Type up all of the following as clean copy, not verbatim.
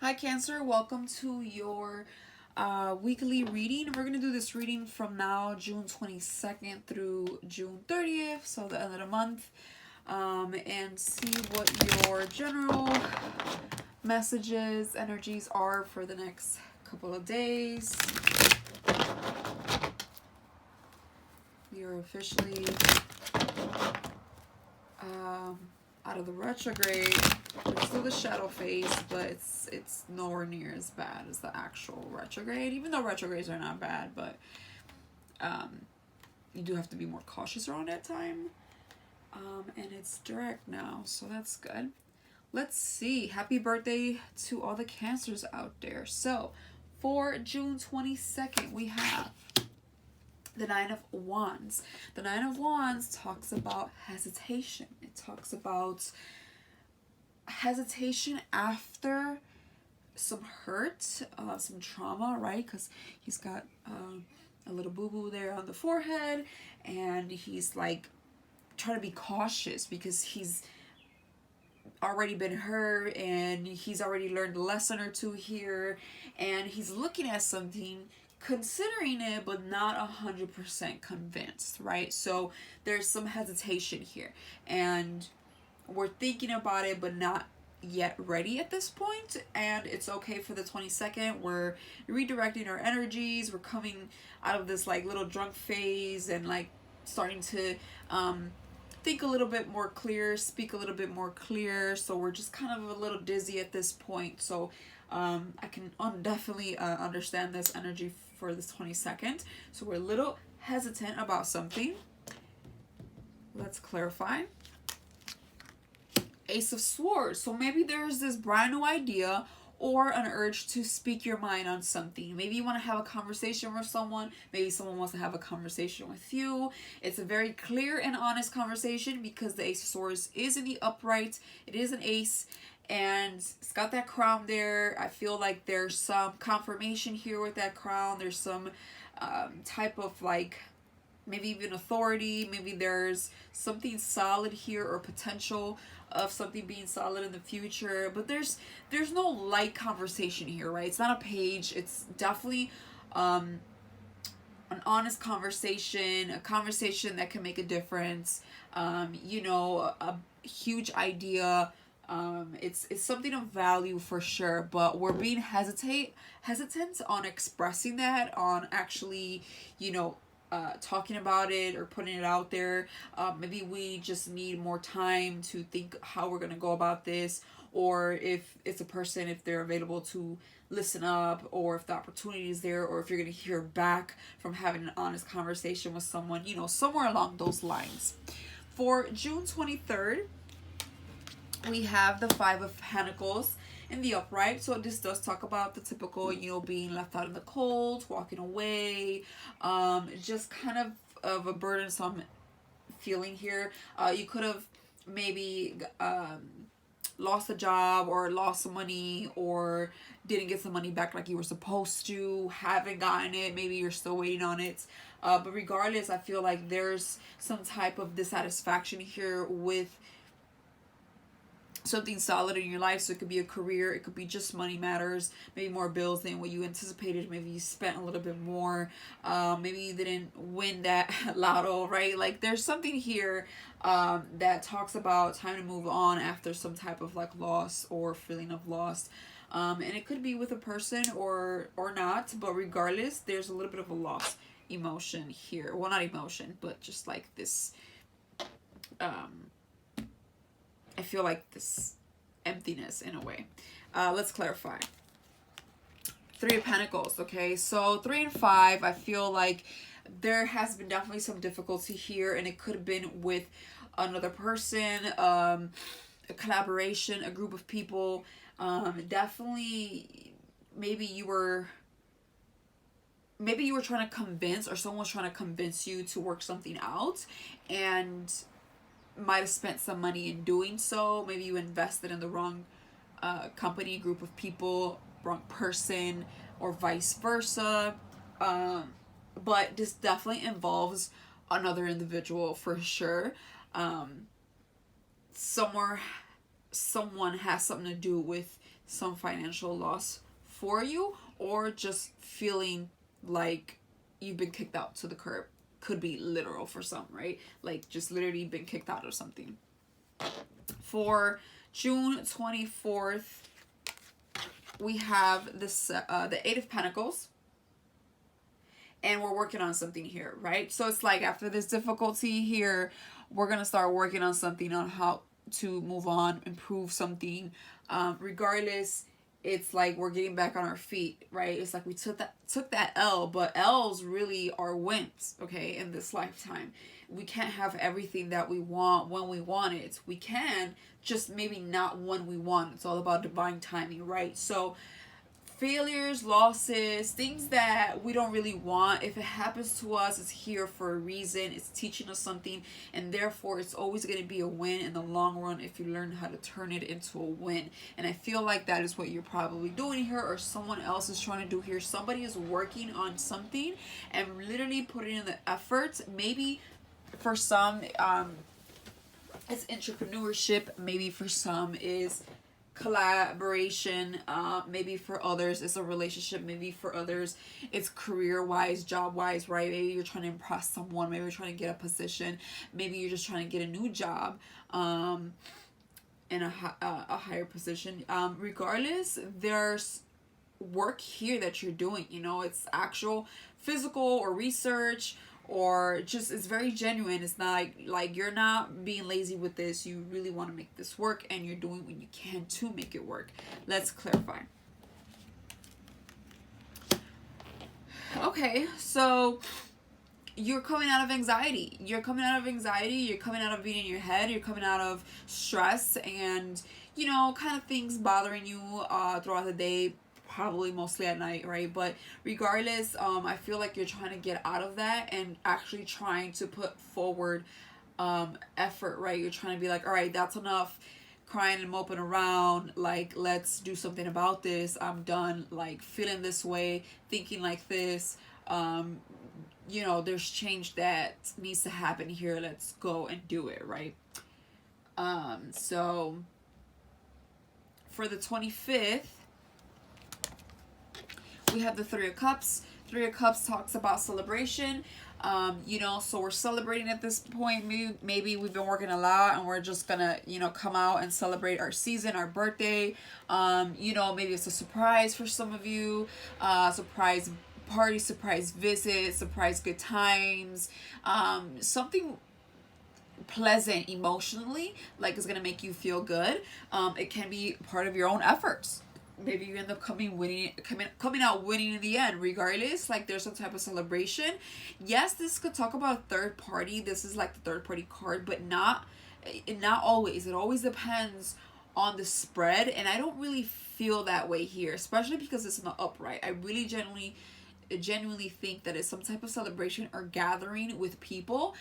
Hi, Cancer. Welcome to your weekly reading. We're going to do this reading from now, June 22nd through June 30th, so the end of the month, and see what your general messages, energies are for the next couple of days. We are officially out of the retrograde. It's still the shadow phase, but it's nowhere near as bad as the actual retrograde. Even though retrogrades are not bad, but you do have to be more cautious around that time. And it's direct now, so that's good. Let's see. Happy birthday to all the Cancers out there. So, for June 22nd, we have the Nine of Wands. The Nine of Wands talks about hesitation. It talks about hesitation after some hurt, some trauma, right? Because he's got a little boo-boo there on the forehead, and he's like trying to be cautious because he's already been hurt and he's already learned a lesson or two here, and he's looking at something, considering it, but not 100% convinced, right? So there's some hesitation here, and we're thinking about it but not yet ready at this point, and it's okay for the 22nd. We're redirecting our energies. We're coming out of this like little drunk phase and like starting to think a little bit more clear, speak a little bit more clear. So we're just kind of a little dizzy at this point. So I can definitely understand this energy for this 22nd. So we're a little hesitant about something. Let's clarify. Ace of Swords. So maybe there's this brand new idea or an urge to speak your mind on something. Maybe you want to have a conversation with someone. Maybe someone wants to have a conversation with you. It's a very clear and honest conversation because the Ace of Swords is in the upright. It is an ace, and it's got that crown there. I feel like there's some confirmation here with that crown. There's some type of like maybe even authority. Maybe there's something solid here or potential of something being solid in the future, but there's no light conversation here, right? It's not a page. It's definitely an honest conversation, a conversation that can make a difference. A huge idea. It's something of value for sure, but we're being hesitant on expressing that, on actually, talking about it or putting it out there. Maybe we just need more time to think how we're going to go about this, or if it's a person, if they're available to listen up, or if the opportunity is there, or if you're going to hear back from having an honest conversation with someone, somewhere along those lines. For June 23rd, we have the Five of Pentacles in the upright. So this does talk about the typical, being left out in the cold, walking away, just kind of a burdensome feeling here. You could have maybe lost a job or lost some money or didn't get some money back like you were supposed to, haven't gotten it, maybe you're still waiting on it. But regardless, I feel like there's some type of dissatisfaction here with something solid in your life. So it could be a career, it could be just money matters, maybe more bills than what you anticipated, maybe you spent a little bit more, maybe you didn't win that lotto, right? Like there's something here that talks about time to move on after some type of like loss or feeling of loss, and it could be with a person or not, but regardless, there's a little bit of a loss emotion here. Well, not emotion, but just like this I feel like this emptiness in a way. Let's clarify. Three of Pentacles, okay? So 3 and 5, I feel like there has been definitely some difficulty here, and it could have been with another person, a collaboration, a group of people. Definitely, maybe you were trying to convince, or someone was trying to convince you to work something out, and might have spent some money in doing so. Maybe you invested in the wrong company, group of people, wrong person, or vice versa. But this definitely involves another individual for sure. Someone has something to do with some financial loss for you, or just feeling like you've been kicked out to the curb. Could be literal for some, right? Like just literally been kicked out of something. For June 24th, we have this the Eight of Pentacles. And we're working on something here, right? So it's like after this difficulty here, we're going to start working on something, on how to move on, improve something. Regardless, it's like we're getting back on our feet, right? It's like we took that L, but L's really are wins, okay, in this lifetime. We can't have everything that we want when we want it. We can, just maybe not when we want. It's all about divine timing, right? So failures, losses, things that we don't really want, if it happens to us, it's here for a reason. It's teaching us something, and therefore it's always going to be a win in the long run if you learn how to turn it into a win. And I feel like that is what you're probably doing here, or someone else is trying to do here. Somebody is working on something and literally putting in the effort. Maybe for some it's entrepreneurship, maybe for some is collaboration, maybe for others it's a relationship, maybe for others it's career wise, job wise, right? Maybe you're trying to impress someone, maybe you're trying to get a position, maybe you're just trying to get a new job in a higher position. Regardless, there's work here that you're doing, you know, it's actual physical or research, or just it's very genuine. It's not like you're not being lazy with this. You really want to make this work, and you're doing what you can to make it work. Let's clarify. Okay, so you're coming out of anxiety. You're coming out of anxiety. You're coming out of being in your head. You're coming out of stress and, you know, kind of things bothering you throughout the day, probably mostly at night, right? But regardless, I feel like you're trying to get out of that and actually trying to put forward effort, right? You're trying to be like, all right, that's enough crying and moping around, like let's do something about this. I'm done like feeling this way, thinking like this. You know, there's change that needs to happen here. Let's go and do it, right? So for the 25th, we have the Three of Cups. Three of Cups talks about celebration. You know, so we're celebrating at this point. Maybe we've been working a lot and we're just gonna, you know, come out and celebrate our season, our birthday. You know, maybe it's a surprise for some of you, surprise party, surprise visit, surprise good times, something pleasant emotionally, like it's gonna make you feel good. It can be part of your own efforts. Maybe you end up coming out winning in the end. Regardless, like there's some type of celebration. Yes, this could talk about a third party. This is like the third party card, but not always. It always depends on the spread, and I don't really feel that way here, especially because it's in the upright. I really genuinely think that it's some type of celebration or gathering with people,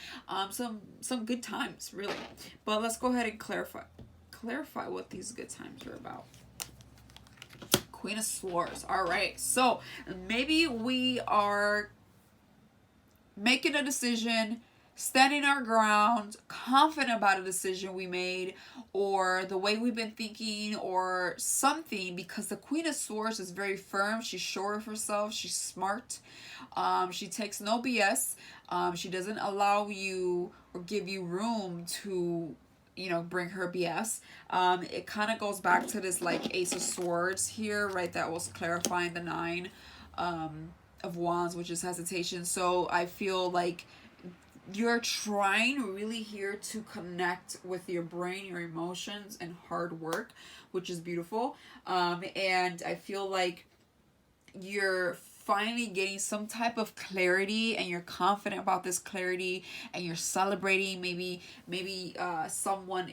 some good times, really. But let's go ahead and clarify what these good times are about. Queen of Swords. All right, so maybe we are making a decision, standing our ground, confident about a decision we made, or the way we've been thinking, or something, because the Queen of Swords is very firm. She's sure of herself. She's smart. She takes no BS. She doesn't allow you or give you room to, you know, bring her BS. It kind of goes back to this like Ace of Swords here, right? That was clarifying the Nine of Wands, which is hesitation. So I feel like you're trying really here to connect with your brain, your emotions, and hard work, which is beautiful. And I feel like you're finally getting some type of clarity, and you're confident about this clarity, and you're celebrating. Maybe someone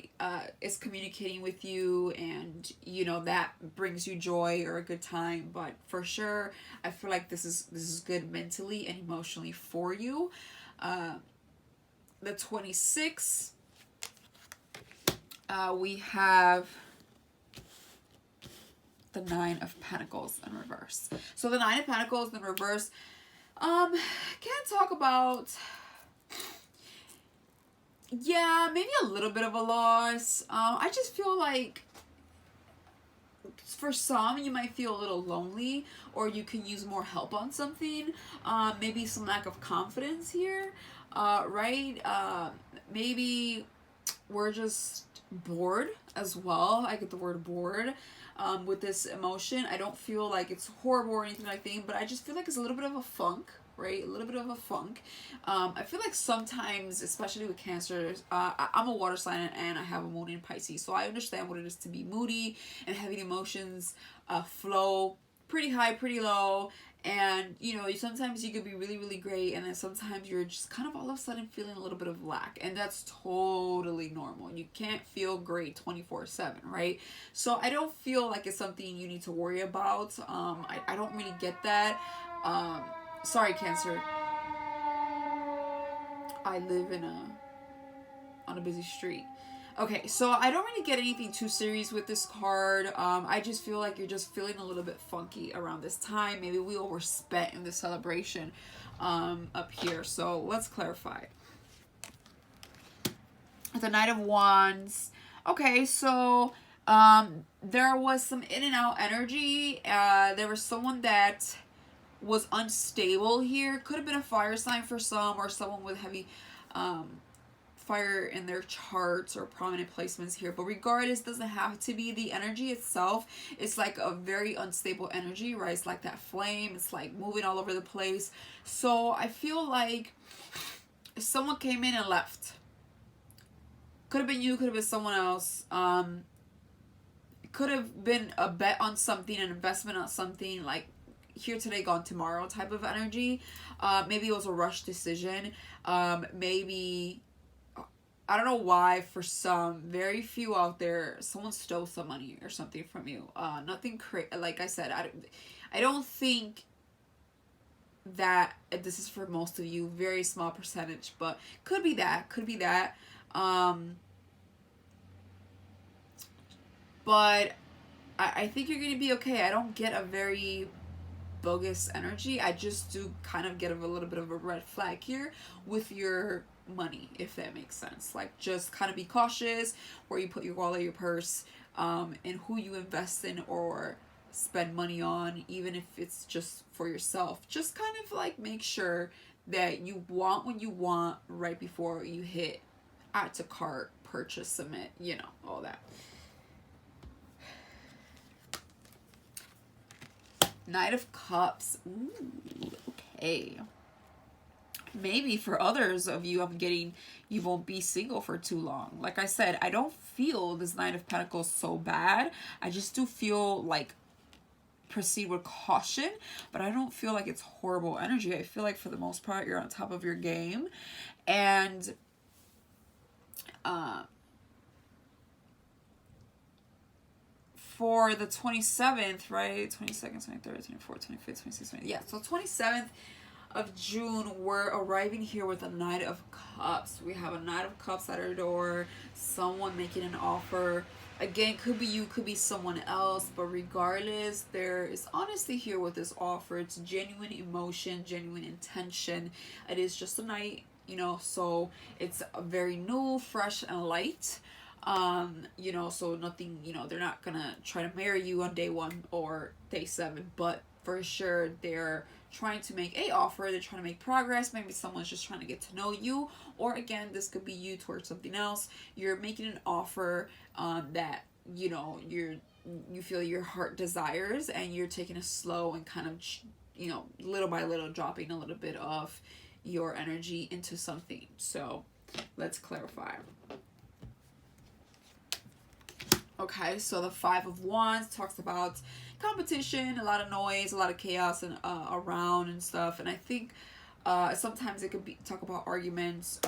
is communicating with you, and you know that brings you joy or a good time. But for sure, I feel like this is good mentally and emotionally for you. The 26th, we have the Nine of Pentacles in reverse. So the Nine of Pentacles in reverse, can talk about, yeah, maybe a little bit of a loss. I just feel like for some, you might feel a little lonely, or you can use more help on something. Maybe some lack of confidence here, right? Maybe we're just bored as well. I get the word bored with this emotion. I don't feel like it's horrible or anything like that, but I just feel like it's a little bit of a funk, right? A little bit of a funk. I feel like sometimes, especially with Cancer, I'm a water sign and I have a moon in Pisces, so I understand what it is to be moody and having emotions flow pretty high, pretty low. And, you know, sometimes you could be really, really great, and then sometimes you're just kind of all of a sudden feeling a little bit of lack. And that's totally normal. You can't feel great 24/7, right? So I don't feel like it's something you need to worry about. I don't really get that. Sorry, Cancer. I live on a busy street. Okay, so I don't really get anything too serious with this card. I just feel like you're just feeling a little bit funky around this time. Maybe we overspent in the celebration up here. So let's clarify. The Knight of Wands. Okay, so there was some in and out energy. There was someone that was unstable here. Could have been a fire sign for some, or someone with heavy fire in their charts or prominent placements here. But regardless, doesn't have to be. The energy itself, it's like a very unstable energy, right? It's like that flame. It's like moving all over the place. So I feel like someone came in and left. Could have been you, could have been someone else. It could have been a bet on something, an investment on something, like here today, gone tomorrow type of energy. Maybe it was a rush decision. Maybe, I don't know why, for some, very few out there, someone stole some money or something from you. Nothing like I said, I don't think that this is for most of you, very small percentage, but could be that. But I think you're gonna be okay. I don't get a very bogus energy. I just do kind of get a little bit of a red flag here with your money, if that makes sense. Like, just kind of be cautious where you put your wallet, your purse, and who you invest in or spend money on, even if it's just for yourself. Just kind of like make sure that you want what you want right before you hit add to cart, purchase, submit, you know, all that. Knight of Cups. Ooh, okay. Maybe for others of you, I'm getting you won't be single for too long. Like I said, I don't feel this Knight of Pentacles so bad. I just do feel like proceed with caution, but I don't feel like it's horrible energy. I feel like for the most part, you're on top of your game. And for the 27th, right? 22nd, 23rd, 24th, 25th, 26th, 27th. Yeah, so 27th of June, we're arriving here with a Knight of Cups. We have a Knight of Cups at our door. Someone making an offer. Again, could be you, could be someone else. But regardless, there is honesty here with this offer. It's genuine emotion, genuine intention. It is just a night, you know, so it's a very new, fresh, and light. You know, so nothing, you know, they're not gonna try to marry you on day 1 or day 7, but for sure they're trying to make a offer, they're trying to make progress. Maybe someone's just trying to get to know you, or again, this could be you towards something else. You're making an offer that, you know, you feel your heart desires, and you're taking it slow and kind of, you know, little by little dropping a little bit of your energy into something. So let's clarify. Okay, so the 5 of Wands talks about competition, a lot of noise, a lot of chaos and around and stuff. And I think sometimes it could be talk about arguments,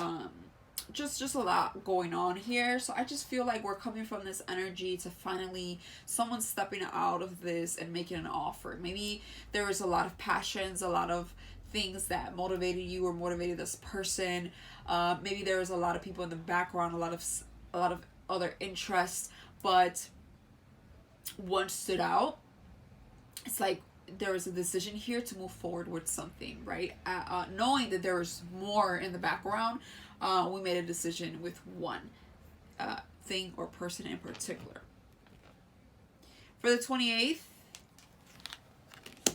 just a lot going on here. So I just feel like we're coming from this energy to finally someone stepping out of this and making an offer. Maybe there was a lot of passions, a lot of things that motivated you or motivated this person. Maybe there was a lot of people in the background, a lot of other interests. But one stood out. It's like there was a decision here to move forward with something, right? Knowing that there was more in the background, we made a decision with one thing or person in particular. For the 28th,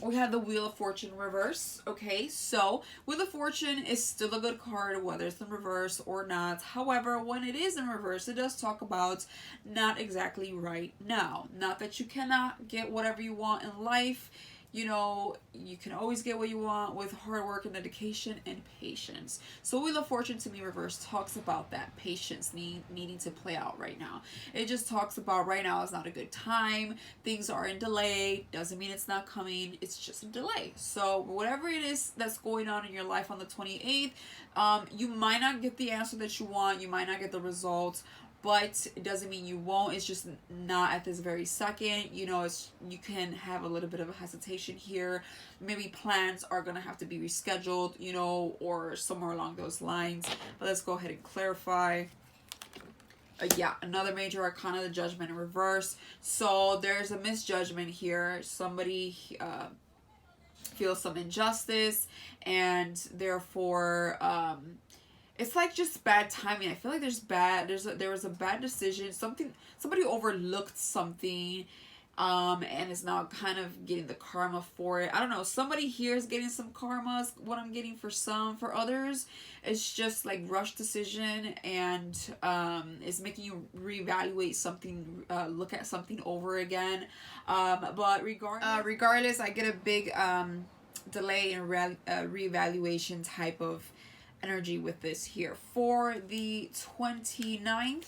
we have the Wheel of Fortune reverse. Okay, so Wheel of Fortune is still a good card, whether it's in reverse or not. However, when it is in reverse, it does talk about not exactly right now. Not that you cannot get whatever you want in life. You know, you can always get what you want with hard work and dedication and patience. So Wheel of Fortune to me reverse talks about that patience needing to play out right now. It just talks about right now is not a good time. Things are in delay. Doesn't mean it's not coming. It's just a delay. So whatever it is that's going on in your life on the 28th, you might not get the answer that you want. You might not get the results, but it doesn't mean you won't. It's just not at this very second. You know, you can have a little bit of a hesitation here. Maybe plans are gonna have to be rescheduled, you know, or somewhere along those lines. But let's go ahead and clarify. Yeah, another major arcana, the Judgment in reverse. So there's a misjudgment here. Somebody feels some injustice, and therefore it's like just bad timing. I feel like there was a bad decision. Somebody overlooked something, and is now kind of getting the karma for it. I don't know. Somebody here is getting some karmas. What I'm getting for some, for others, it's just like rush decision, and is making you reevaluate something, look at something over again. But regardless, I get a big delay and reevaluation type of energy with this here. For the 29th,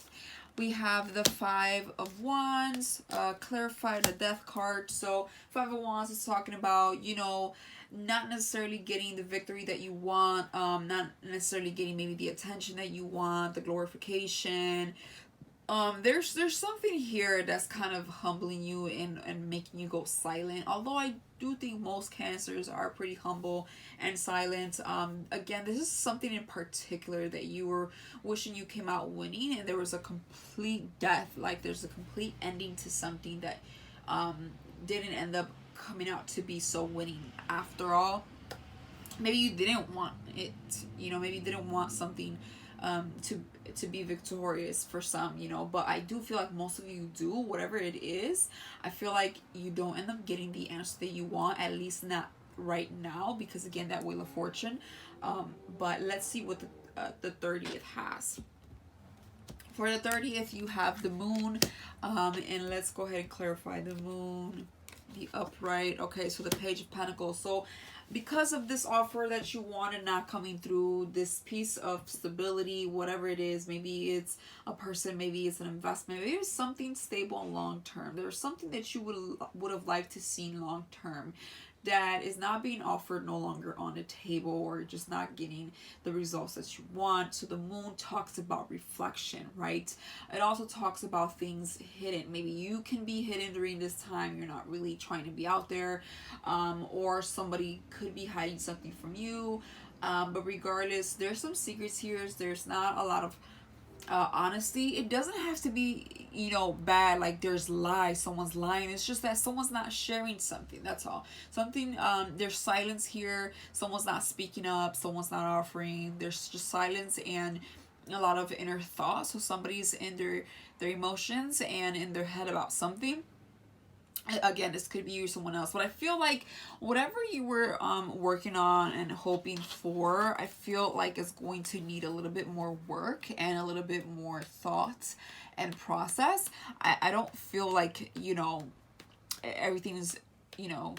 we have the Five of Wands, clarify the Death card. So Five of Wands is talking about, you know, not necessarily getting the victory that you want, not necessarily getting maybe the attention that you want, the glorification. There's something here that's kind of humbling you and making you go silent. Although I do think most Cancers are pretty humble and silent. Again, this is something in particular that you were wishing you came out winning, and there was a complete death. Like there's a complete ending to something that didn't end up coming out to be so winning after all. Maybe you didn't want it, you know, maybe you didn't want something to be victorious for some, you know, but I do feel like most of you do, whatever it is. I feel like you don't end up getting the answer that you want, at least not right now, because again, that Wheel of Fortune. But let's see what the 30th has. For the 30th, you have the Moon, and let's go ahead and clarify the Moon, the upright. Okay, so the Page of Pentacles. So because of this offer that you wanted not coming through, this piece of stability, whatever it is, maybe it's a person, maybe it's an investment, maybe it's something stable and long term. There's something that you would have liked to see long term that is not being offered, no longer on the table, or just not getting the results that you want. So the Moon talks about reflection, right? It also talks about things hidden. Maybe you can be hidden during this time. You're not really trying to be out there, or somebody could be hiding something from you. But regardless, there's some secrets here. There's not a lot of honesty. It doesn't have to be, you know, bad, like there's lies, someone's lying. It's just that someone's not sharing something, that's all. Something, there's silence here, someone's not speaking up, someone's not offering. There's just silence and a lot of inner thought. So somebody's in their emotions and in their head about something. Again, this could be you or someone else, but I feel like whatever you were working on and hoping for, I feel like it's going to need a little bit more work and a little bit more thought and process. I don't feel like, you know, everything is, you know,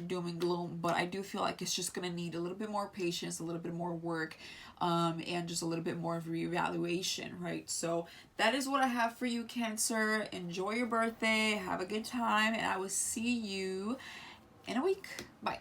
doom and gloom, but I do feel like it's just gonna need a little bit more patience, a little bit more work, and just a little bit more of reevaluation, right? So that is what I have for you, Cancer. Enjoy your birthday, have a good time, and I will see you in a week. Bye.